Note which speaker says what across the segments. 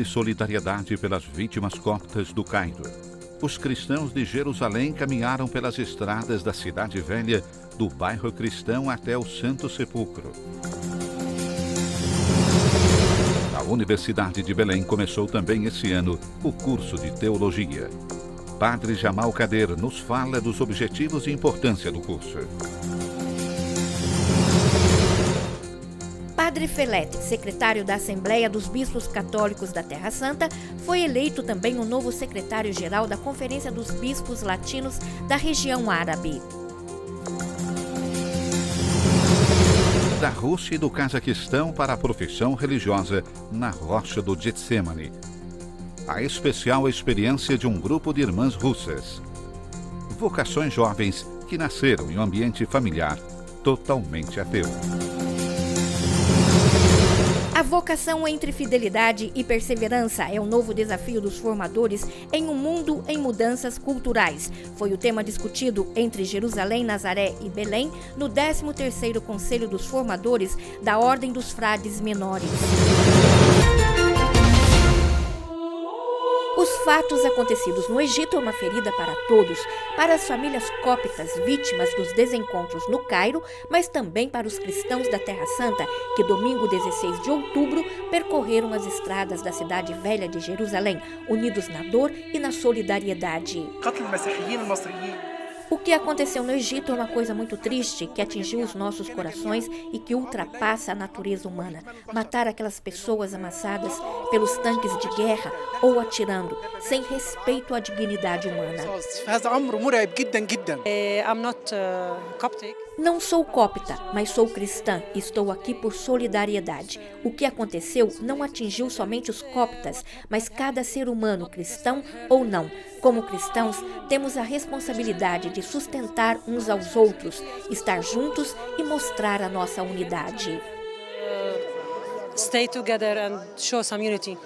Speaker 1: e solidariedade pelas vítimas coptas do Cairo. Os cristãos de Jerusalém caminharam pelas estradas da Cidade Velha, do bairro cristão até o Santo Sepulcro. A Universidade de Belém começou também esse ano o curso de Teologia. Padre Jamal Kader nos fala dos objetivos e importância do curso.
Speaker 2: Padre Felete, secretário da Assembleia dos Bispos Católicos da Terra Santa, foi eleito também o novo secretário-geral da Conferência dos Bispos Latinos da região árabe.
Speaker 1: Da Rússia e do Cazaquistão para a profissão religiosa na Rocha do Getsemane. A especial experiência de um grupo de irmãs russas. Vocações jovens que nasceram em um ambiente familiar totalmente ateu.
Speaker 2: A vocação entre fidelidade e perseverança é o novo desafio dos formadores em um mundo em mudanças culturais. Foi o tema discutido entre Jerusalém, Nazaré e Belém no 13º Conselho dos Formadores da Ordem dos Frades Menores. Os fatos acontecidos no Egito é uma ferida para todos, para as famílias cóptas vítimas dos desencontros no Cairo, mas também para os cristãos da Terra Santa, que domingo 16 de outubro percorreram as estradas da Cidade Velha de Jerusalém, unidos na dor e na solidariedade. O que aconteceu no Egito é uma coisa muito triste que atingiu os nossos corações e que ultrapassa a natureza humana. Matar aquelas pessoas amassadas pelos tanques de guerra ou atirando, sem respeito à dignidade humana. Não sou cópita, mas sou cristã e estou aqui por solidariedade. O que aconteceu não atingiu somente os cóptas, mas cada ser humano, cristão ou não. Como cristãos, temos a responsabilidade de sustentar uns aos outros, estar juntos e mostrar a nossa unidade.
Speaker 3: Stay together and show some unity.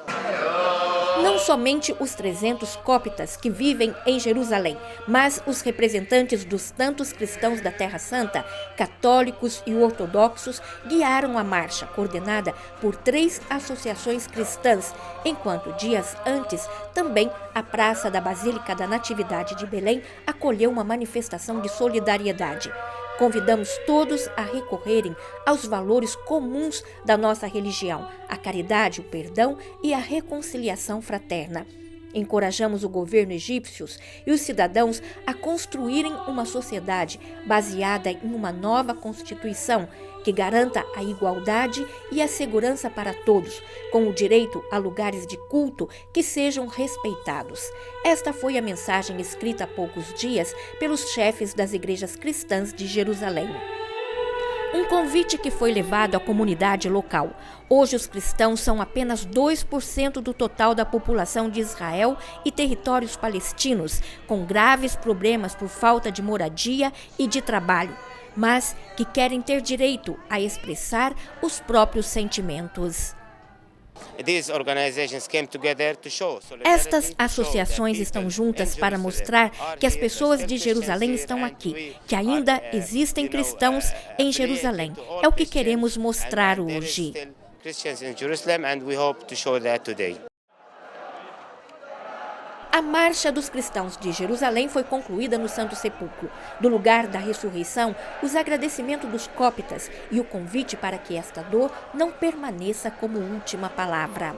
Speaker 2: Não somente os 300 cóptas que vivem em Jerusalém, mas os representantes dos tantos cristãos da Terra Santa, católicos e ortodoxos, guiaram a marcha, coordenada por 3 associações cristãs, enquanto dias antes, também a Praça da Basílica da Natividade de Belém acolheu uma manifestação de solidariedade. Convidamos todos a recorrerem aos valores comuns da nossa religião, a caridade, o perdão e a reconciliação fraterna. Encorajamos o governo egípcio e os cidadãos a construírem uma sociedade baseada em uma nova Constituição que garanta a igualdade e a segurança para todos, com o direito a lugares de culto que sejam respeitados. Esta foi a mensagem escrita há poucos dias pelos chefes das igrejas cristãs de Jerusalém. Um convite que foi levado à comunidade local. Hoje os cristãos são apenas 2% do total da população de Israel e territórios palestinos, com graves problemas por falta de moradia e de trabalho, mas que querem ter direito a expressar os próprios sentimentos. Estas associações estão juntas para mostrar que as pessoas de Jerusalém estão aqui, que ainda existem cristãos em Jerusalém. É o que queremos mostrar hoje. A Marcha dos Cristãos de Jerusalém foi concluída no Santo Sepulcro. Do lugar da ressurreição, os agradecimentos dos cóptas e o convite para que esta dor não permaneça como última palavra.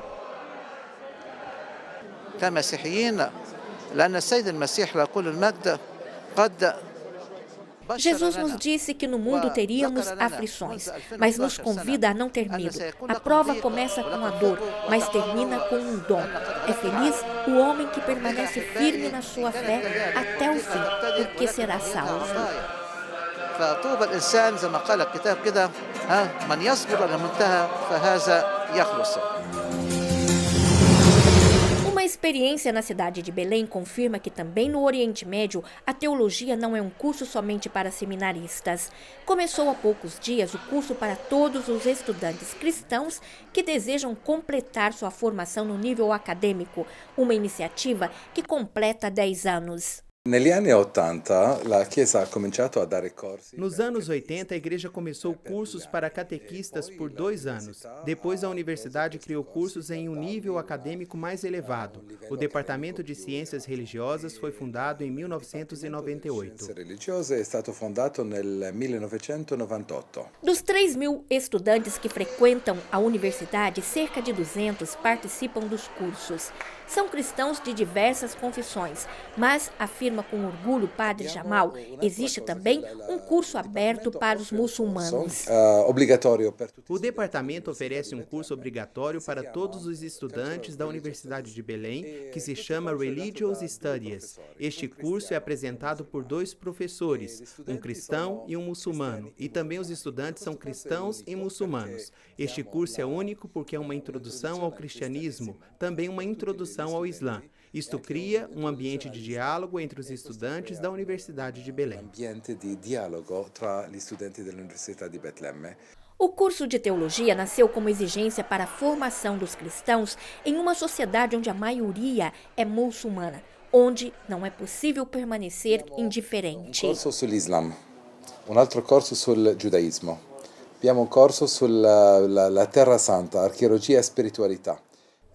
Speaker 2: Jesus nos disse que no mundo teríamos aflições, mas nos convida a não ter medo. A prova começa com a dor, mas termina com um dom. É feliz o homem que permanece firme na sua fé até o fim, porque será salvo. Uma experiência na cidade de Belém confirma que também no Oriente Médio a teologia não é um curso somente para seminaristas. Começou há poucos dias o curso para todos os estudantes cristãos que desejam completar sua formação no nível acadêmico, uma iniciativa que completa 10 anos.
Speaker 4: Negli anni 80 la Chiesa ha cominciato a dare corsi.
Speaker 5: Nos anos 80, a igreja começou cursos para catequistas por 2 anos. Depois, a universidade criou cursos em um nível acadêmico mais elevado. O Departamento de Ciências Religiosas foi fundado em 1998.
Speaker 4: Scienze religiose è stato fondato nel 1998.
Speaker 2: Dos 3.000 estudantes que frequentam a universidade, cerca de 200 participam dos cursos. São cristãos de diversas confissões, mas, afirma com orgulho o padre Jamal, existe também um curso aberto para os muçulmanos.
Speaker 4: Obrigatório per tutti.
Speaker 5: O departamento oferece um curso obrigatório para todos os estudantes da Universidade de Belém, que se chama Religious Studies. Este curso é apresentado por 2 professores, um cristão e um muçulmano, e também os estudantes são cristãos e muçulmanos. Este curso é único porque é uma introdução ao cristianismo, também uma introdução ao Islã. Isto cria um ambiente de diálogo entre os estudantes da Universidade de Belém.
Speaker 4: Ambiente di dialogo tra gli studenti dell'Università di Betlemme.
Speaker 2: O curso de teologia nasceu como exigência para a formação dos cristãos em uma sociedade onde a maioria é muçulmana, onde não é possível permanecer indiferente.
Speaker 4: Un corso sull'Islam, un altro corso sul giudaismo. Abbiamo un corso sulla Terra Santa, archeologia e spiritualità.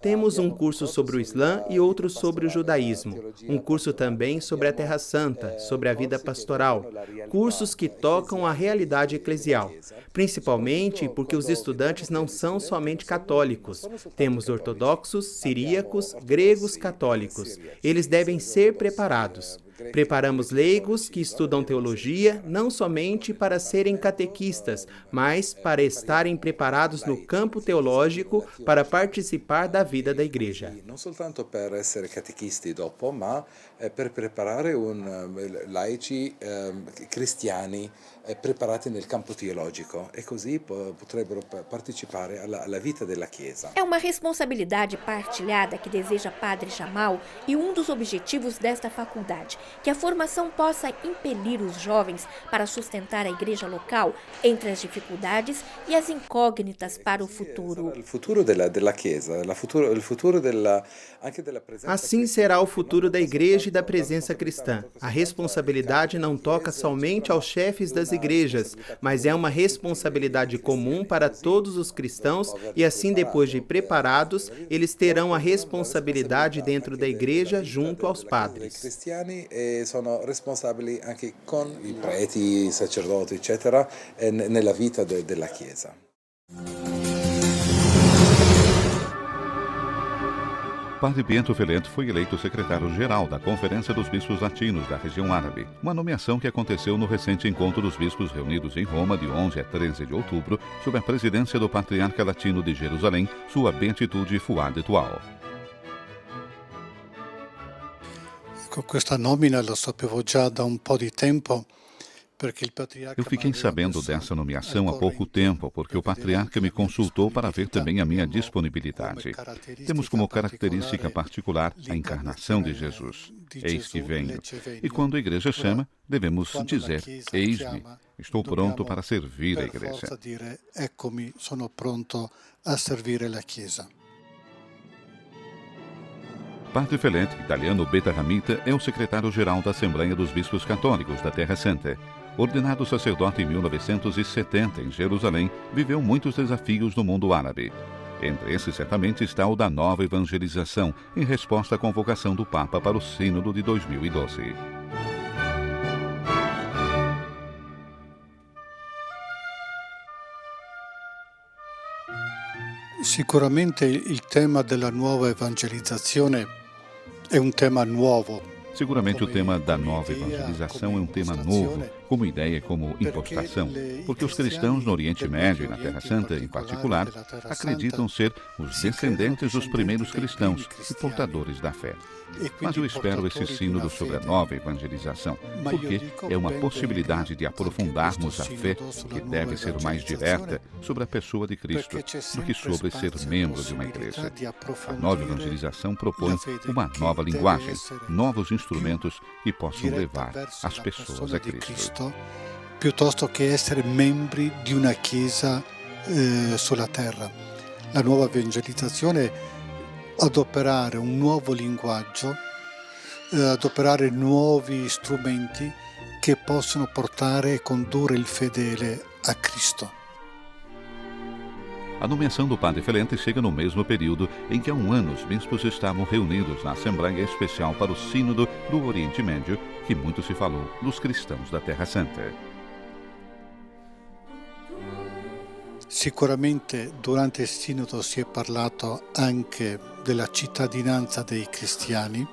Speaker 5: Temos um curso sobre o Islã e outro sobre o judaísmo. Um curso também sobre a Terra Santa, sobre a vida pastoral. Cursos que tocam a realidade eclesial, principalmente porque os estudantes não são somente católicos. Temos ortodoxos, siríacos, gregos católicos. Eles devem ser preparados. Preparamos leigos que estudam teologia não somente para serem catequistas, mas para estarem preparados no campo teológico para participar da vida da igreja.
Speaker 4: Non soltanto per essere catechisti dopo, ma per preparare laici cristiani preparati nel campo teologico e così potrebbero partecipare alla vita della Chiesa.
Speaker 2: É uma responsabilidade partilhada que deseja Padre Jamal e um dos objetivos desta faculdade, que a formação possa impelir os jovens para sustentar a igreja local entre as dificuldades e as incógnitas para o futuro.
Speaker 4: Il futuro della Chiesa, il futuro anche della presenza.
Speaker 5: Assim será o futuro da igreja e da presença cristã. A responsabilidade não toca somente aos chefes das igrejas, mas é uma responsabilidade comum para todos os cristãos e assim, depois de preparados, eles terão a responsabilidade dentro da igreja junto aos padres.
Speaker 4: I cristiani sono responsabili anche con i preti, i sacerdoti, eccetera, nella vita della Chiesa.
Speaker 1: Padre Pietro Felente foi eleito secretário-geral da Conferência dos Bispos Latinos da região árabe, uma nomeação que aconteceu no recente encontro dos bispos reunidos em Roma de 11 a 13 de outubro, sob a presidência do Patriarca Latino de Jerusalém, Sua Beatitude Fuad Etual.
Speaker 6: Questa nomina la sapevo già da un po' di tempo.
Speaker 1: Eu fiquei sabendo dessa nomeação há pouco tempo, porque o patriarca me consultou para ver também a minha disponibilidade. Temos como característica particular a encarnação de Jesus. Eis que venho. E quando a igreja chama, devemos dizer, eis-me, estou pronto para servir a igreja.
Speaker 6: Eccomi, sono pronto a servire la Chiesa.
Speaker 1: Padre Felente, italiano beta-ramita, é o secretário-geral da Assembleia dos Bispos Católicos da Terra Santa. Ordenado sacerdote em 1970 em Jerusalém, viveu muitos desafios no mundo árabe. Entre esses, certamente, está o da nova evangelização, em resposta à convocação do Papa para o Sínodo de 2012.
Speaker 6: Sicuramente il tema della nuova evangelizzazione è un tema nuovo.
Speaker 1: Seguramente o tema da nova evangelização é um tema novo, como ideia e como impostação, porque os cristãos no Oriente Médio e na Terra Santa, em particular, acreditam ser os descendentes dos primeiros cristãos e portadores da fé. Mas eu espero esse sínodo sobre a nova evangelização, porque é uma possibilidade de aprofundarmos a fé que deve ser mais direta sobre a pessoa de Cristo do que sobre ser membro de uma igreja. A nova evangelização propõe uma nova linguagem, novos instrumentos que possam levar as pessoas a Cristo.
Speaker 6: Piuttosto che essere membri di una chiesa sulla terra. La nuova evangelizzazione adoperare un nuovo linguaggio adoperare nuovi strumenti che possono portare e condurre il fedele a Cristo.
Speaker 1: A nomeação do padre Felente chega no mesmo período em que há um ano os bispos estavam reunidos na Assembleia Especial para o Sínodo do Oriente Médio, que muito se falou dos cristãos da Terra Santa.
Speaker 6: Sicuramente durante il Sinodo si è parlato anche della cittadinanza dei cristiani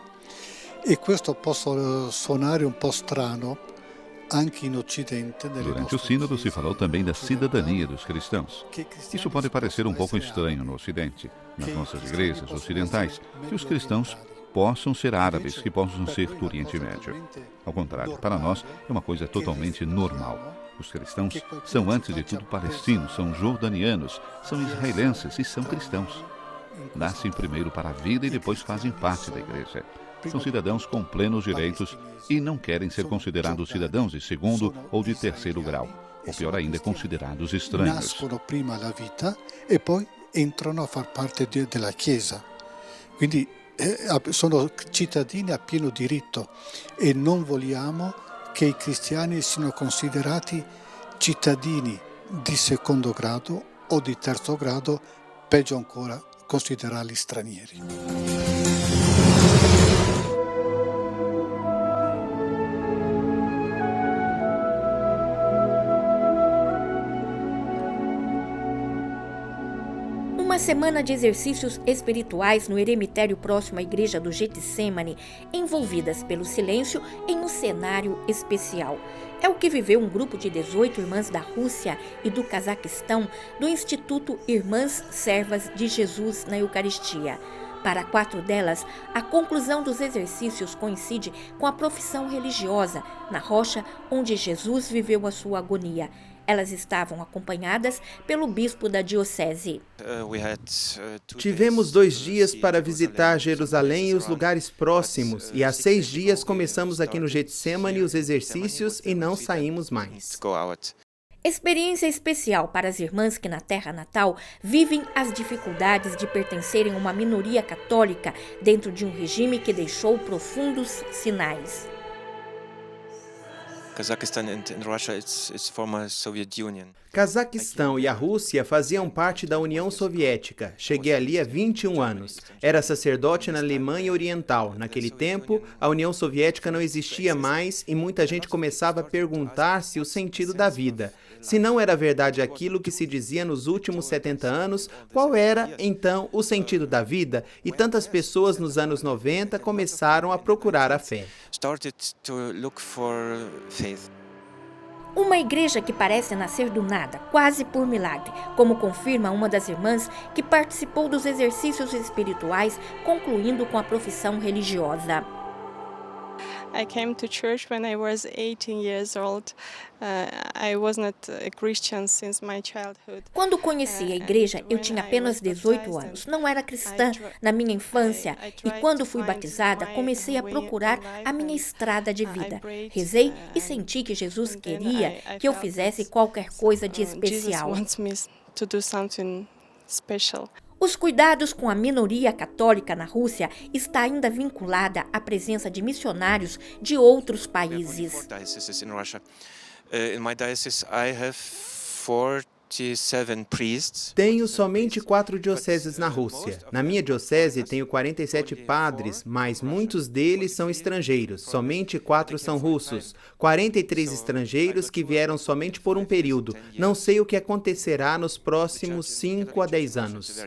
Speaker 6: e questo può suonare un po' strano anche in Occidente.
Speaker 1: Durante o Sínodo se falou também da cidadania dos cristãos. Isso pode parecer um pouco estranho no Ocidente, nas nossas igrejas ocidentais, que os cristãos possam ser árabes, que possam ser do Oriente Médio. Ao contrário, para nós é uma coisa totalmente normal. Os cristãos são, antes de tudo, palestinos, são jordanianos, são israelenses e são cristãos. Nascem primeiro para a vida e depois fazem parte da igreja. São cidadãos com plenos direitos e não querem ser considerados cidadãos de segundo ou de terceiro grau, ou pior ainda, considerados estranhos.
Speaker 6: Nascono prima la vita e poi entrano a far parte della Chiesa. Quindi sono cittadini a pieno diritto e non vogliamo che i cristiani siano considerati cittadini di secondo grado o di terzo grado, peggio ancora considerarli stranieri.
Speaker 2: Uma semana de exercícios espirituais no eremitério próximo à igreja do Getsemane, envolvidas pelo silêncio em um cenário especial. É o que viveu um grupo de 18 irmãs da Rússia e do Cazaquistão do Instituto Irmãs Servas de Jesus na Eucaristia. Para 4 delas, a conclusão dos exercícios coincide com a profissão religiosa, na rocha onde Jesus viveu a sua agonia. Elas estavam acompanhadas pelo bispo da diocese.
Speaker 5: Tivemos 2 dias para visitar Jerusalém e os lugares próximos, e há 6 dias começamos aqui no Getsemane os exercícios e não saímos mais.
Speaker 2: Experiência especial para as irmãs que na terra natal vivem as dificuldades de pertencerem a uma minoria católica dentro de um regime que deixou profundos sinais.
Speaker 5: Cazaquistão e a Rússia faziam parte da União Soviética. Cheguei ali há 21 anos. Era sacerdote na Alemanha Oriental. Naquele tempo, a União Soviética não existia mais e muita gente começava a perguntar-se o sentido da vida. Se não era verdade aquilo que se dizia nos últimos 70 anos, qual era, então, o sentido da vida? E tantas pessoas nos anos 90 começaram a procurar a fé.
Speaker 2: Uma igreja que parece nascer do nada, quase por milagre, como confirma uma das irmãs que participou dos exercícios espirituais, concluindo com a profissão religiosa.
Speaker 7: I came to church when I was 18 years old. I was not a Christian since my childhood.
Speaker 2: Quando conheci a igreja, eu tinha apenas 18 anos. Não era cristã na minha infância e quando fui batizada, comecei a procurar a minha estrada de vida. Rezei e senti que Jesus queria que eu fizesse qualquer coisa de especial.
Speaker 7: Jesus wants me to do something special.
Speaker 2: Os cuidados com a minoria católica na Rússia está ainda vinculada à presença de missionários de outros países.
Speaker 5: Tenho somente 4 dioceses na Rússia. Na minha diocese tenho 47 padres, mas muitos deles são estrangeiros. Somente 4 são russos. 43 estrangeiros que vieram somente por um período. Não sei o que acontecerá nos próximos 5 a 10 anos.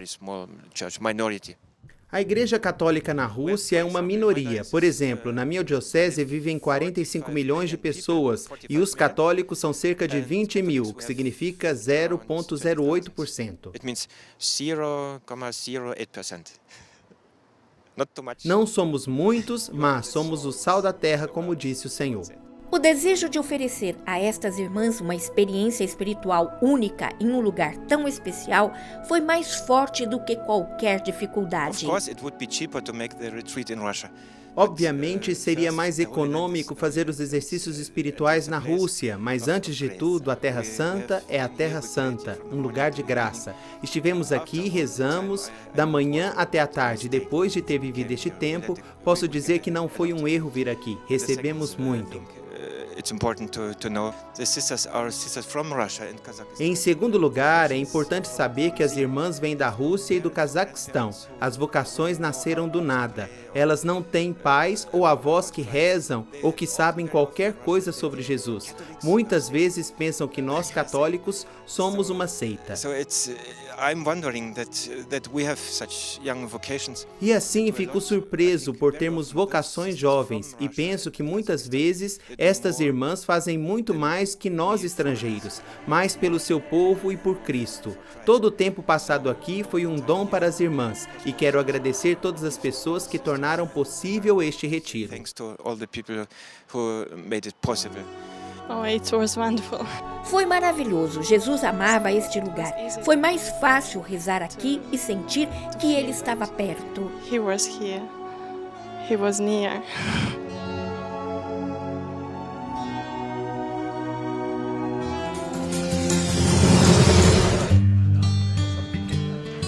Speaker 5: A Igreja Católica na Rússia é uma minoria. Por exemplo, na minha diocese vivem 45 milhões de pessoas e os católicos são cerca de 20 mil, o que significa 0,08%. Não somos muitos, mas somos o sal da terra, como disse o Senhor.
Speaker 2: O desejo de oferecer a estas irmãs uma experiência espiritual única em um lugar tão especial foi mais forte do que qualquer dificuldade.
Speaker 5: Obviamente, seria mais econômico fazer os exercícios espirituais na Rússia, mas antes de tudo, a Terra Santa é a Terra Santa, um lugar de graça. Estivemos aqui, rezamos, da manhã até a tarde. Depois de ter vivido este tempo, posso dizer que não foi um erro vir aqui. Recebemos muito. Em segundo lugar, é importante saber que as irmãs vêm da Rússia e do Cazaquistão. As vocações nasceram do nada. Elas não têm pais ou avós que rezam ou que sabem qualquer coisa sobre Jesus. Muitas vezes pensam que nós, católicos, somos uma seita. E assim fico surpreso por termos vocações jovens e penso que muitas vezes estas irmãs fazem muito mais que nós estrangeiros, mais pelo seu povo e por Cristo. Todo o tempo passado aqui foi um dom para as irmãs e quero agradecer todas as pessoas que tornaram possível este retiro.
Speaker 7: Oh, it was wonderful.
Speaker 2: Foi maravilhoso. Jesus amava este lugar. Foi mais fácil rezar aqui e sentir que ele estava perto.
Speaker 7: He was here. He was near.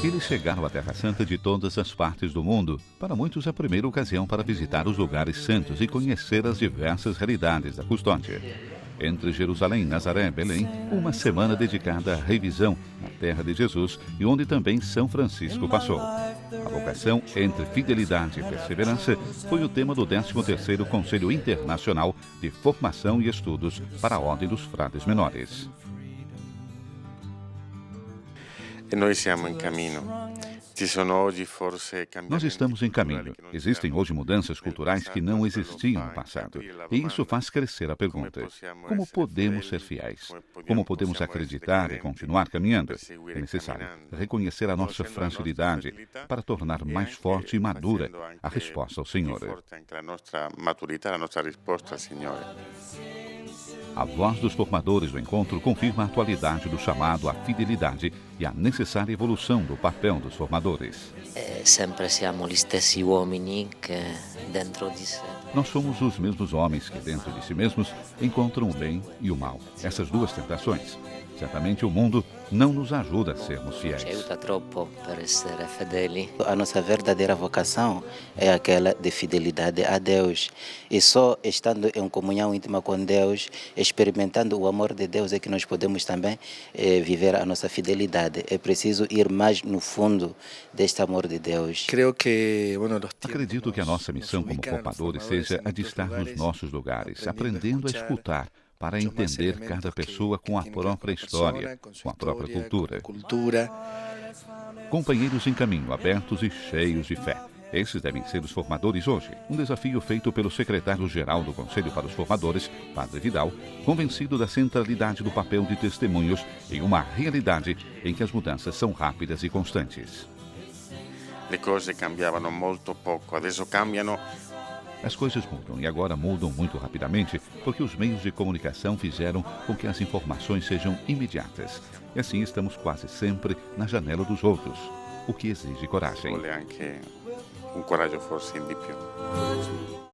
Speaker 1: Eles chegaram à Terra Santa de todas as partes do mundo. Para muitos, é a primeira ocasião para visitar os lugares santos e conhecer as diversas realidades da custódia. Entre Jerusalém, Nazaré e Belém, uma semana dedicada à revisão na terra de Jesus e onde também São Francisco passou. A vocação entre fidelidade e perseverança foi o tema do 13º Conselho Internacional de Formação e Estudos para a Ordem dos Frades Menores. Nós estamos em caminho. Existem hoje mudanças culturais que não existiam no passado. E isso faz crescer a pergunta: como podemos ser fiéis? Como podemos acreditar e continuar caminhando? É necessário reconhecer a nossa fragilidade para tornar mais forte e madura a resposta ao Senhor. A voz dos formadores do encontro confirma a atualidade do chamado à fidelidade e a necessária evolução do papel dos formadores.
Speaker 8: Sempre siamo gli stessi uomini che dentro di sé.
Speaker 1: Nós somos os mesmos homens que dentro de si mesmos encontram o bem e o mal. Essas duas tentações. Certamente o mundo não nos ajuda a sermos fiéis.
Speaker 8: Ci aiuta troppo per essere fedeli.
Speaker 9: A nossa verdadeira vocação é aquela de fidelidade a Deus. E só estando em comunhão íntima com Deus, experimentando o amor de Deus, é que nós podemos também viver a nossa fidelidade. É preciso ir mais no fundo deste amor de Deus.
Speaker 1: Acredito que a nossa missão como formadores seja a de estar nos nossos lugares, aprendendo a escutar, para entender cada pessoa com a própria história, com a própria cultura. Companheiros em caminho, abertos e cheios de fé. Esses devem ser os formadores hoje. Um desafio feito pelo secretário-geral do Conselho para os Formadores, Padre Vidal, convencido da centralidade do papel de testemunhos em uma realidade em que as mudanças são rápidas e constantes.
Speaker 10: Le cose cambiavano molto poco, adesso cambiano.
Speaker 1: As coisas mudam e agora mudam muito rapidamente porque os meios de comunicação fizeram com que as informações sejam imediatas. E assim estamos quase sempre na janela dos outros, o que exige coragem.
Speaker 10: Vuole anche un coraggio forse in di più.